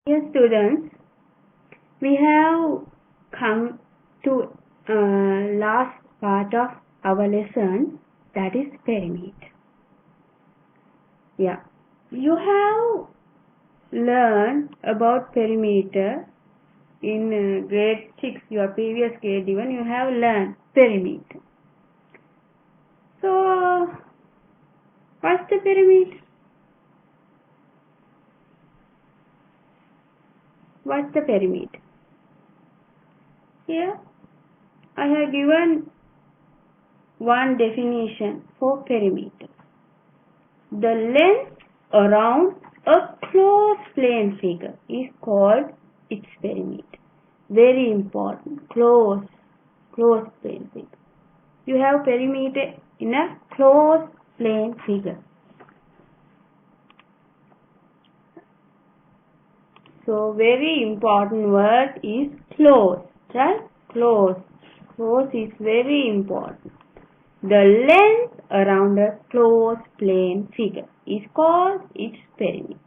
Dear students, we have come to last part of our lesson, that is pyramid. Yeah, you have learned about perimeter in grade 6, your previous grade even you have learned pyramid. So, what's the pyramid? What's the pyramid? Here I have given one definition for pyramid. The length around a closed plane figure is called its pyramid. Very important. Closed plane figure. You have pyramid in a closed plane figure. So very important word is closed, right? Closed. Closed is very important. The length around a closed plane figure is called its pyramid.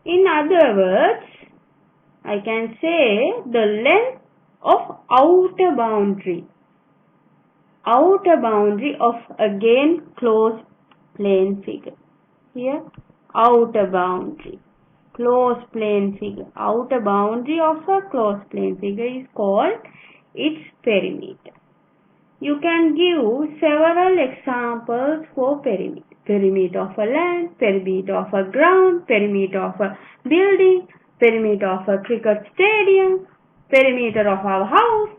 In other words, I can say the length of outer boundary of again closed plane figure. Here, outer boundary. Closed plane figure. Outer boundary of a closed plane figure is called its pyramid. You can give several examples for pyramid. Pyramid of a land, pyramid of a ground, pyramid of a building, pyramid of a cricket stadium, pyramid of our house.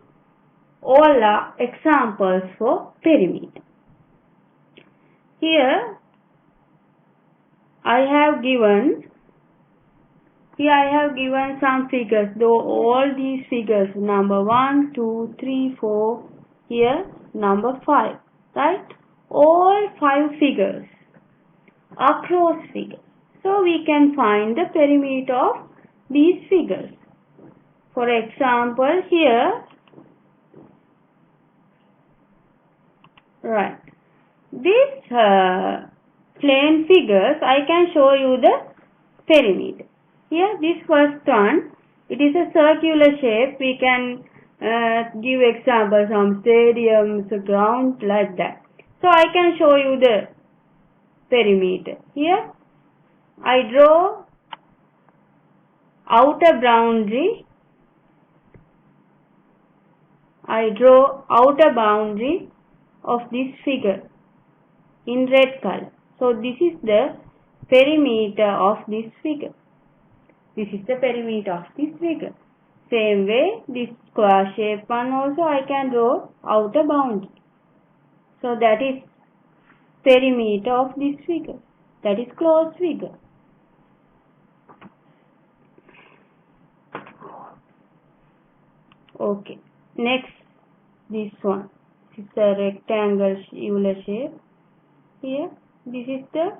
All are examples for pyramid. Here I have given some figures, though all these figures, number 1, 2, 3, 4, here number 5, right? All 5 figures are closed figures. So we can find the pyramid of these figures. For example, here, right, these plane figures, I can show you the pyramid. Here, this first one, it is a circular shape. We can give examples from stadiums, ground, like that. So, I can show you the pyramid. Here, I draw outer boundary. Of this figure in red color. So, this is the perimeter of this figure. This is the perimeter of this figure. Same way, this square shape one also I can draw outer boundary. So that is perimeter of this figure. That is closed figure. Okay. Next, this one. This is the rectangular shape. Here, this is the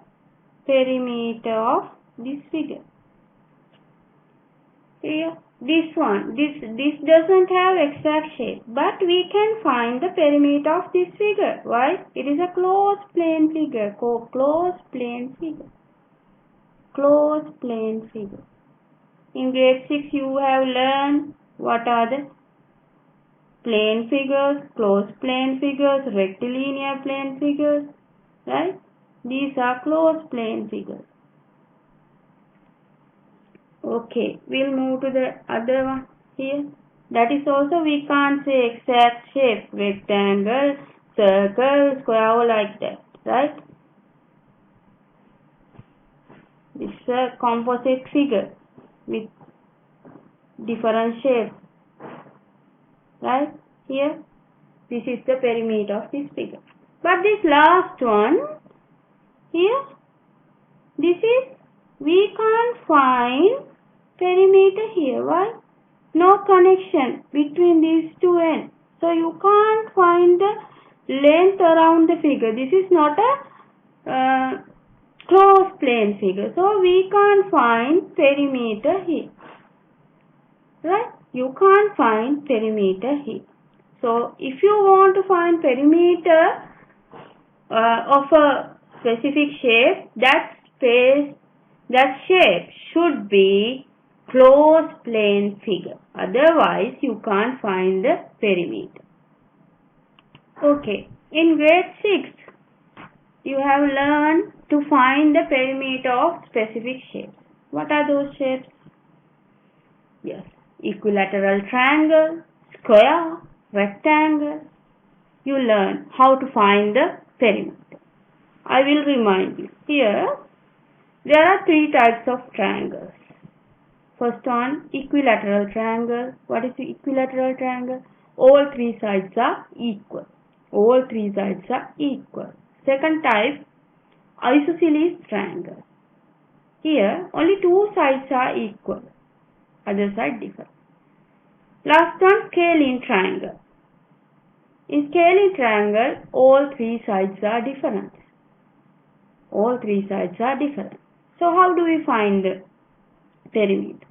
perimeter of this figure. Here, this one, this doesn't have exact shape, but we can find the perimeter of this figure. Why? It is a closed plane figure. Closed plane figure. In grade 6, you have learned what are the plane figures, closed plane figures, rectilinear plane figures, right? These are closed plane figures. Okay, we'll move to the other one here. That is also we can't say exact shape, rectangle, circle, square, like that, right? This is a composite figure with different shapes, right? Here, this is the perimeter of this figure. But this last one, here, we can't find perimeter here. Why? No connection between these two ends. So you can't find the length around the figure. This is not a closed plane figure. So we can't find perimeter here. Right? You can't find perimeter here. So if you want to find perimeter of a specific shape, that That shape should be closed plane figure. Otherwise, you can't find the perimeter. Okay, in grade 6, you have learned to find the perimeter of specific shapes. What are those shapes? Yes, equilateral triangle, square, rectangle. You learn how to find the perimeter. I will remind you. Here, there are 3 types of triangles. First one, equilateral triangle. What is the equilateral triangle? All 3 sides are equal. All 3 sides are equal. Second type, isosceles triangle. Here, only 2 sides are equal. Other side differ. Last one, scalene triangle. In scalene triangle, all 3 sides are different. All 3 sides are different. So how do we find the perimeter?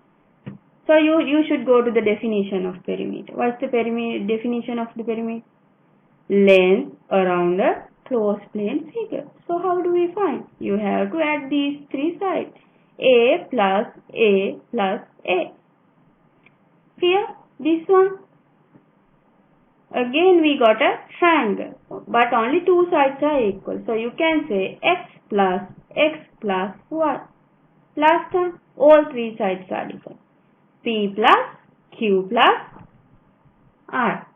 So you should go to the definition of perimeter. What's the definition of the perimeter? Length around a closed plane figure. So how do we find? You have to add these 3 sides. A plus A plus A. Here, this one. Again we got a triangle, but only 2 sides are equal. So you can say x plus y. Last one, all 3 sides are different. P plus Q plus R.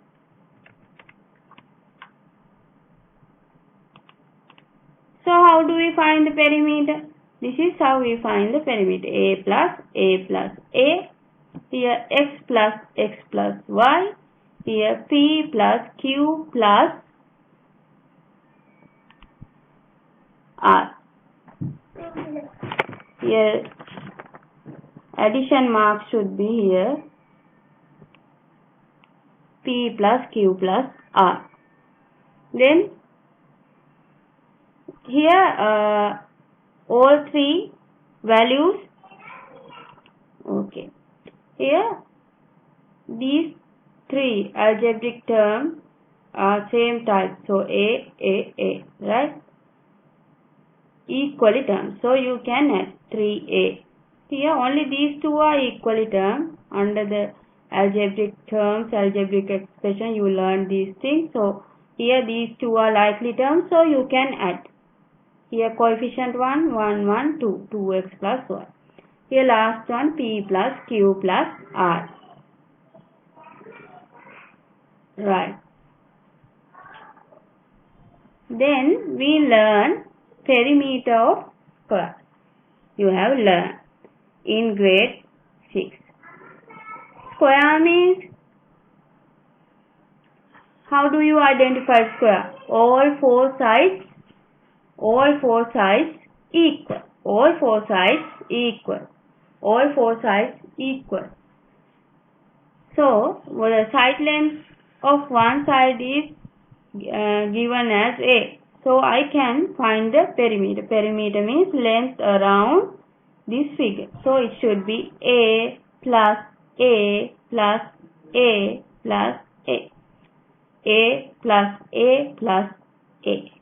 So how do we find the perimeter? This is how we find the perimeter. A plus A. Here x plus y. Here P plus Q plus R. Here addition mark should be here. P plus Q plus R. Then here all 3 values. Okay. Here these 3 algebraic terms are same type. So A, right? Equally terms. So you can add 3A. Here only these 2 are equally terms. Under the algebraic terms, algebraic expression, you learn these things. So here these 2 are likely terms. So you can add. Here coefficient 1, 1, 1, 2. 2x plus y. Here last one, P plus Q plus R. Right. Then we learn perimeter of square. You have learned in grade 6. Square means, how do you identify square? All 4 sides equal. All 4 sides equal. All 4 sides equal. So the side length of one side is given as A. So I can find the perimeter. Perimeter means length around this figure. So it should be A plus A plus A plus A. A plus A plus A.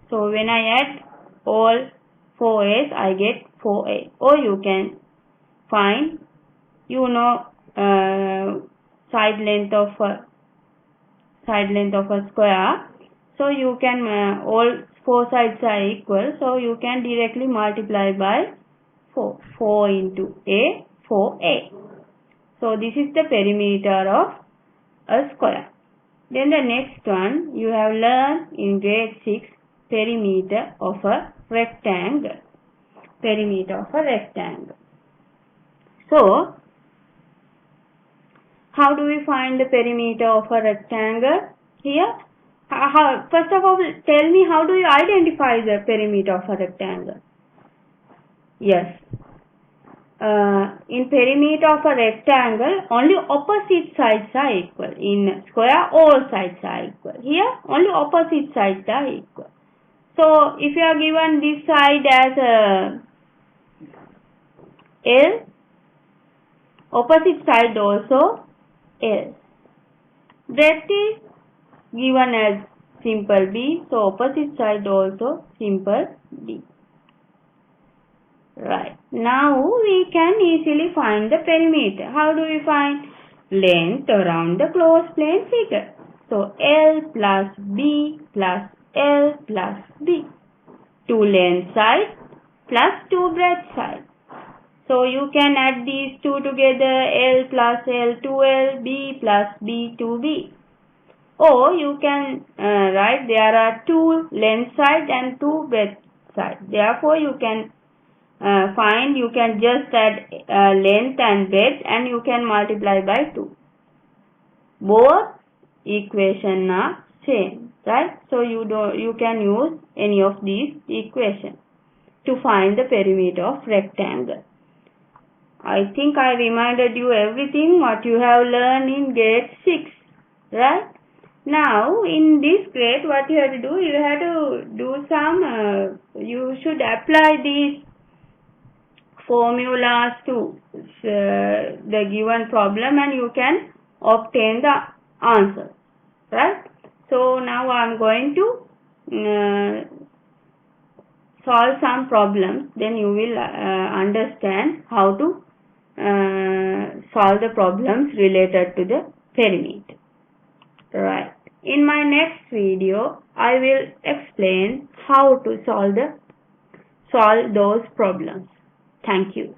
So when I add all 4 A's, I get 4A. Or you can find, side length of a square. So you can all 4 sides are equal. So you can directly multiply by 4. 4 into A, 4A. So this is the perimeter of a square. Then the next one you have learned in grade 6, perimeter of a rectangle. Perimeter of a rectangle. So how do we find the perimeter of a rectangle? Here, first of all, tell me, how do you identify the perimeter of a rectangle? Yes. In perimeter of a rectangle, only opposite sides are equal. In square, all sides are equal. Here, only opposite sides are equal. So, if you are given this side as L, opposite side also L. Breadth is given as simple B, so opposite side also simple D. Right. Now we can easily find the perimeter. How do we find? Length around the closed plane figure. So L plus B plus L plus B. 2 length sides plus 2 breadth sides. So you can add these two together, L plus L to L, B plus B to B. Or you can write there are 2 length sides and 2 breadth sides. Therefore you can find, you can just add length and breadth and you can multiply by 2. Both equations are same, right? So you can use any of these equations to find the perimeter of rectangle. I think I reminded you everything what you have learned in grade 6, right? Now in this grade what you have to do, you have to do some, you should apply these formulas to the given problem and you can obtain the answer, right? So now I am going to solve some problems, then you will understand how to solve the problems related to the perimeter, right? In my next video I will explain how to solve those problems. Thank you.